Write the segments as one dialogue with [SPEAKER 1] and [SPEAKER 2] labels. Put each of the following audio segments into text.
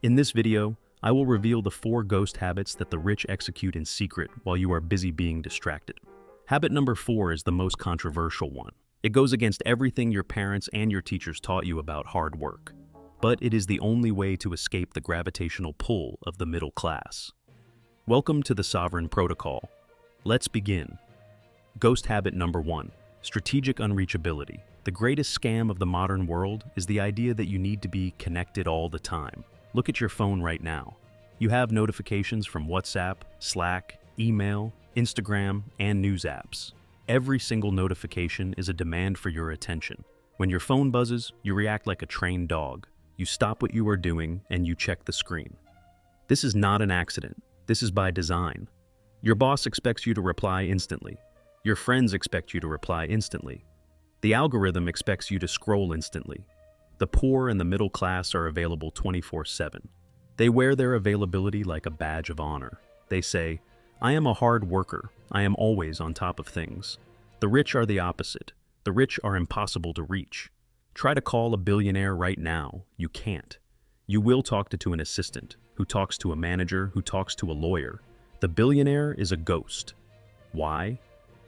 [SPEAKER 1] In this video, I will reveal the 4 ghost habits that the rich execute in secret while you are busy being distracted. Habit number 4 is the most controversial one. It goes against everything your parents and your teachers taught you about hard work. But it is the only way to escape the gravitational pull of the middle class. Welcome to the Sovereign Protocol. Let's begin. Ghost habit number 1, strategic unreachability. The greatest scam of the modern world is the idea that you need to be connected all the time. Look at your phone right now. You have notifications from WhatsApp, Slack, email, Instagram, and news apps. Every single notification is a demand for your attention. When your phone buzzes, you react like a trained dog. You stop what you are doing and you check the screen. This is not an accident. This is by design. Your boss expects you to reply instantly. Your friends expect you to reply instantly. The algorithm expects you to scroll instantly. The poor and the middle class are available 24/7. They wear their availability like a badge of honor. They say, "I am a hard worker. I am always on top of things." The rich are the opposite. The rich are impossible to reach. Try to call a billionaire right now. You can't. You will talk to an assistant, who talks to a manager, who talks to a lawyer. The billionaire is a ghost. Why?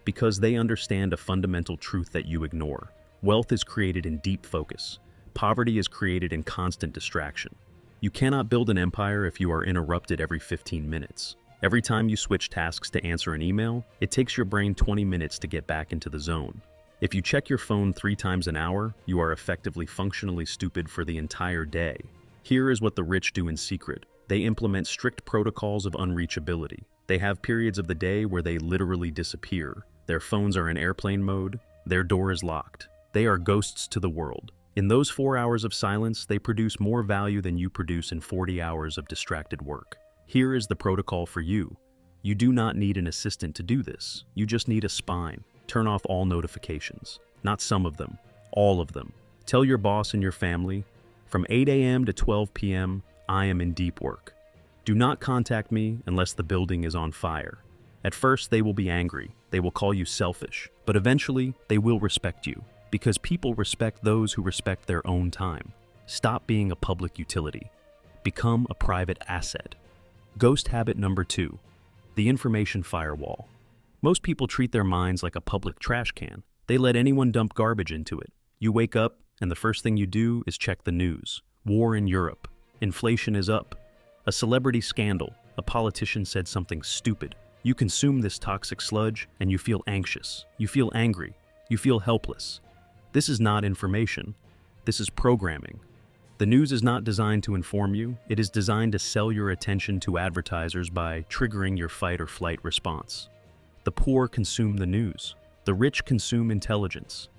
[SPEAKER 1] Because they understand a fundamental truth that you ignore. Wealth is created in deep focus. Poverty is created in constant distraction. You cannot build an empire if you are interrupted every 15 minutes. Every time you switch tasks to answer an email, it takes your brain 20 minutes to get back into the zone. If you check your phone 3 times an hour, you are effectively functionally stupid for the entire day. Here is what the rich do in secret. They implement strict protocols of unreachability. They have periods of the day where they literally disappear. Their phones are in airplane mode. Their door is locked. They are ghosts to the world. In those 4 hours of silence, they produce more value than you produce in 40 hours of distracted work. Here is the protocol for you. You do not need an assistant to do this. You just need a spine. Turn off all notifications. Not some of them, all of them. Tell your boss and your family, from 8 a.m. to 12 p.m., I am in deep work. Do not contact me unless the building is on fire. At first, they will be angry. They will call you selfish. But eventually, they will respect you. Because people respect those who respect their own time. Stop being a public utility. Become a private asset. Ghost habit number 2, the information firewall. Most people treat their minds like a public trash can. They let anyone dump garbage into it. You wake up, and the first thing you do is check the news. War in Europe. Inflation is up. A celebrity scandal. A politician said something stupid. You consume this toxic sludge, and you feel anxious. You feel angry. You feel helpless. This is not information. This is programming. The news is not designed to inform you. It is designed to sell your attention to advertisers by triggering your fight or flight response. The poor consume the news. The rich consume intelligence.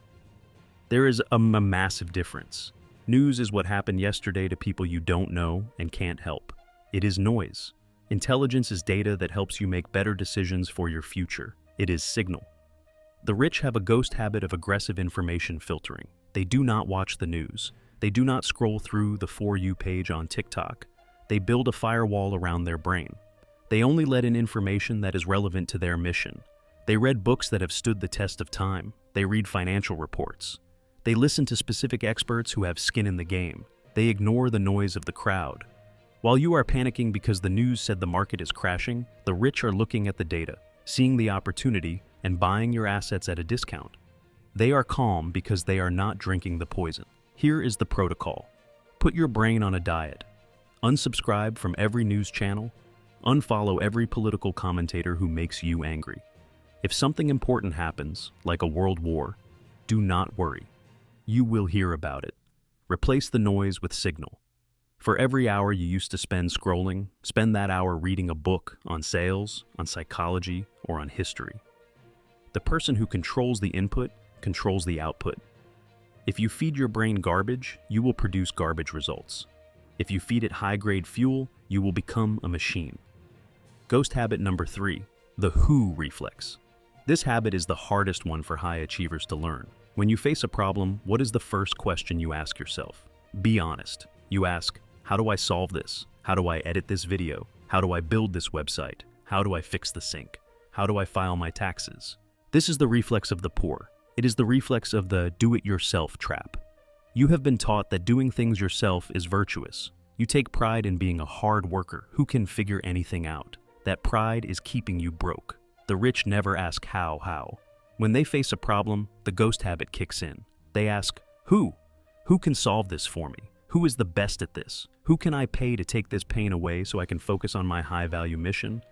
[SPEAKER 1] There is a massive difference. News is what happened yesterday to people you don't know and can't help. It is noise. Intelligence is data that helps you make better decisions for your future. It is signal. The rich have a ghost habit of aggressive information filtering. They do not watch the news. They do not scroll through the For You page on TikTok. They build a firewall around their brain. They only let in information that is relevant to their mission. They read books that have stood the test of time. They read financial reports. They listen to specific experts who have skin in the game. They ignore the noise of the crowd. While you are panicking because the news said the market is crashing, the rich are looking at the data, seeing the opportunity, and buying your assets at a discount. They are calm because they are not drinking the poison. Here is the protocol. Put your brain on a diet. Unsubscribe from every news channel. Unfollow every political commentator who makes you angry. If something important happens, like a world war, do not worry. You will hear about it. Replace the noise with signal. For every hour you used to spend scrolling, spend that hour reading a book on sales, on psychology, or on history. The person who controls the input controls the output. If you feed your brain garbage, you will produce garbage results. If you feed it high-grade fuel, you will become a machine. Ghost habit number 3, the who reflex. This habit is the hardest one for high achievers to learn. When you face a problem, what is the first question you ask yourself? Be honest. You ask, how do I solve this? How do I edit this video? How do I build this website? How do I fix the sink? How do I file my taxes? This is the reflex of the poor. It is the reflex of the do-it-yourself trap. You have been taught that doing things yourself is virtuous. You take pride in being a hard worker who can figure anything out. That pride is keeping you broke. The rich never ask how. When they face a problem, the ghost habit kicks in. They ask, who? Who can solve this for me? Who is the best at this? Who can I pay to take this pain away so I can focus on my high-value mission?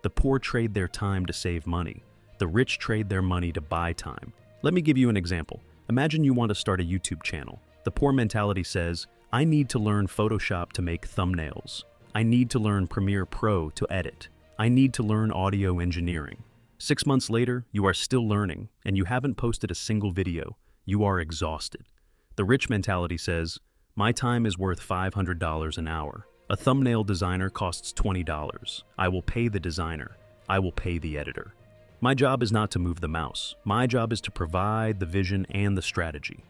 [SPEAKER 1] The poor trade their time to save money. The rich trade their money to buy time. Let me give you an example. Imagine you want to start a YouTube channel. The poor mentality says, I need to learn Photoshop to make thumbnails. I need to learn Premiere Pro to edit. I need to learn audio engineering. 6 months later, you are still learning, and you haven't posted a single video. You are exhausted. The rich mentality says, my time is worth $500 an hour. A thumbnail designer costs $20. I will pay the designer. I will pay the editor. My job is not to move the mouse. My job is to provide the vision and the strategy.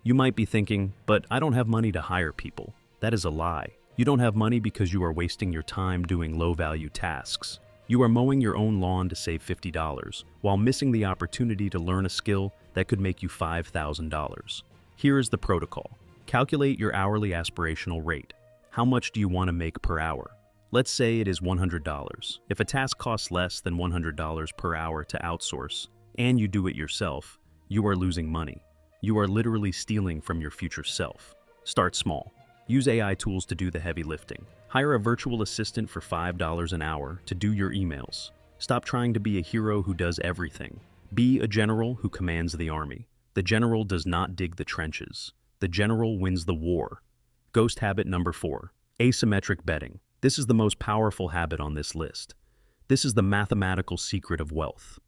[SPEAKER 1] You might be thinking, but I don't have money to hire people. That is a lie. You don't have money because you are wasting your time doing low-value tasks. You are mowing your own lawn to save $50 while missing the opportunity to learn a skill that could make you $5,000. Here is the protocol. Calculate your hourly aspirational rate. How much do you want to make per hour? Let's say it is $100. If a task costs less than $100 per hour to outsource, and you do it yourself, you are losing money. You are literally stealing from your future self. Start small. Use AI tools to do the heavy lifting. Hire a virtual assistant for $5 an hour to do your emails. Stop trying to be a hero who does everything. Be a general who commands the army. The general does not dig the trenches. The general wins the war. Ghost habit number 4, asymmetric betting. This is the most powerful habit on this list. This is the mathematical secret of wealth.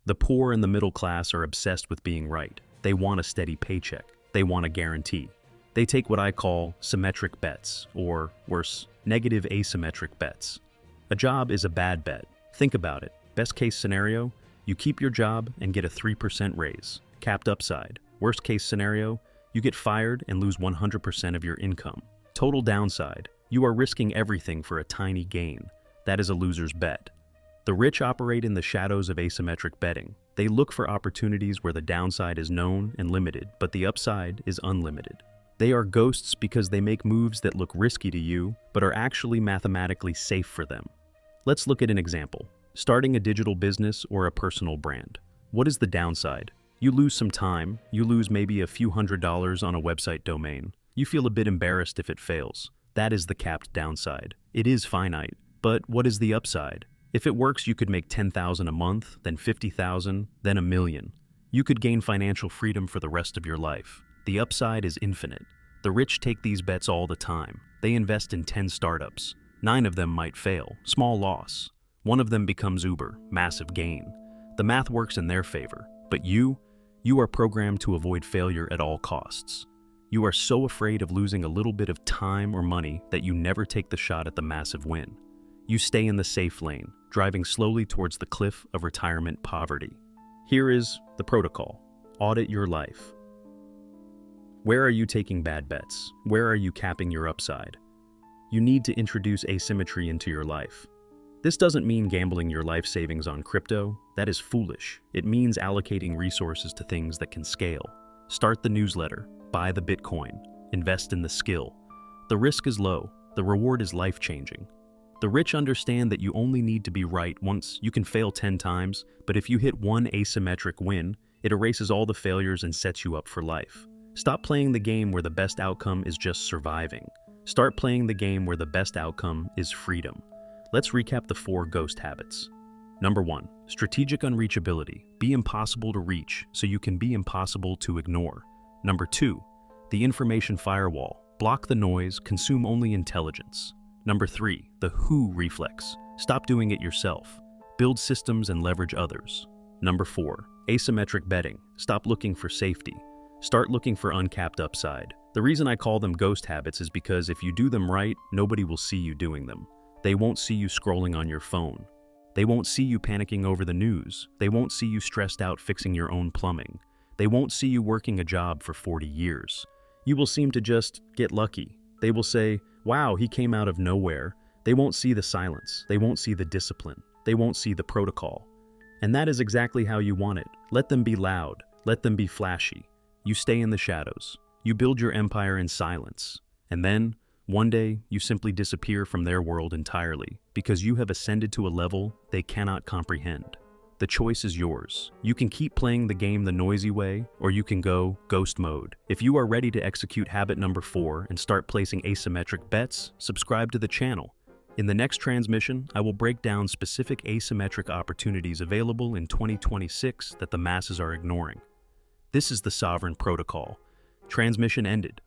[SPEAKER 1] The poor and the middle class are obsessed with being right. They want a steady paycheck. They want a guarantee. They take what I call symmetric bets, or worse, negative asymmetric bets. A job is a bad bet. Think about it. Best case scenario, you keep your job and get a 3% raise. Capped upside. Worst case scenario, you get fired and lose 100% of your income. Total downside, you are risking everything for a tiny gain. That is a loser's bet. The rich operate in the shadows of asymmetric betting. They look for opportunities where the downside is known and limited, but the upside is unlimited. They are ghosts because they make moves that look risky to you, but are actually mathematically safe for them. Let's look at an example. Starting a digital business or a personal brand. What is the downside? You lose some time. You lose maybe a few $100s on a website domain. You feel a bit embarrassed if it fails. That is the capped downside. It is finite. But what is the upside? If it works, you could make $10,000 a month, then $50,000, then $1 million. You could gain financial freedom for the rest of your life. The upside is infinite. The rich take these bets all the time. They invest in 10 startups. 9 of them might fail, small loss. 1 of them becomes Uber, massive gain. The math works in their favor. But you are programmed to avoid failure at all costs. You are so afraid of losing a little bit of time or money that you never take the shot at the massive win. You stay in the safe lane, driving slowly towards the cliff of retirement poverty. Here is the protocol. Audit your life. Where are you taking bad bets? Where are you capping your upside? You need to introduce asymmetry into your life. This doesn't mean gambling your life savings on crypto. That is foolish. It means allocating resources to things that can scale. Start the newsletter, buy the Bitcoin, invest in the skill. The risk is low, the reward is life-changing. The rich understand that you only need to be right once. You can fail 10 times, but if you hit one asymmetric win, it erases all the failures and sets you up for life. Stop playing the game where the best outcome is just surviving. Start playing the game where the best outcome is freedom. Let's recap the 4 ghost habits. Number 1, strategic unreachability. Be impossible to reach so you can be impossible to ignore. Number 2, the information firewall. Block the noise, consume only intelligence. Number 3, the who reflex. Stop doing it yourself. Build systems and leverage others. Number 4, asymmetric betting. Stop looking for safety. Start looking for uncapped upside. The reason I call them ghost habits is because if you do them right, nobody will see you doing them. They won't see you scrolling on your phone. They won't see you panicking over the news. They won't see you stressed out fixing your own plumbing. They won't see you working a job for 40 years. You will seem to just get lucky. They will say, wow, he came out of nowhere. They won't see the silence. They won't see the discipline. They won't see the protocol. And that is exactly how you want it. Let them be loud. Let them be flashy. You stay in the shadows. You build your empire in silence. And then, One day, you simply disappear from their world entirely because you have ascended to a level they cannot comprehend. The choice is yours. You can keep playing the game the noisy way, or you can go ghost mode. If you are ready to execute habit number 4 and start placing asymmetric bets, subscribe to the channel. In the next transmission, I will break down specific asymmetric opportunities available in 2026 that the masses are ignoring. This is the Sovereign Protocol. Transmission ended.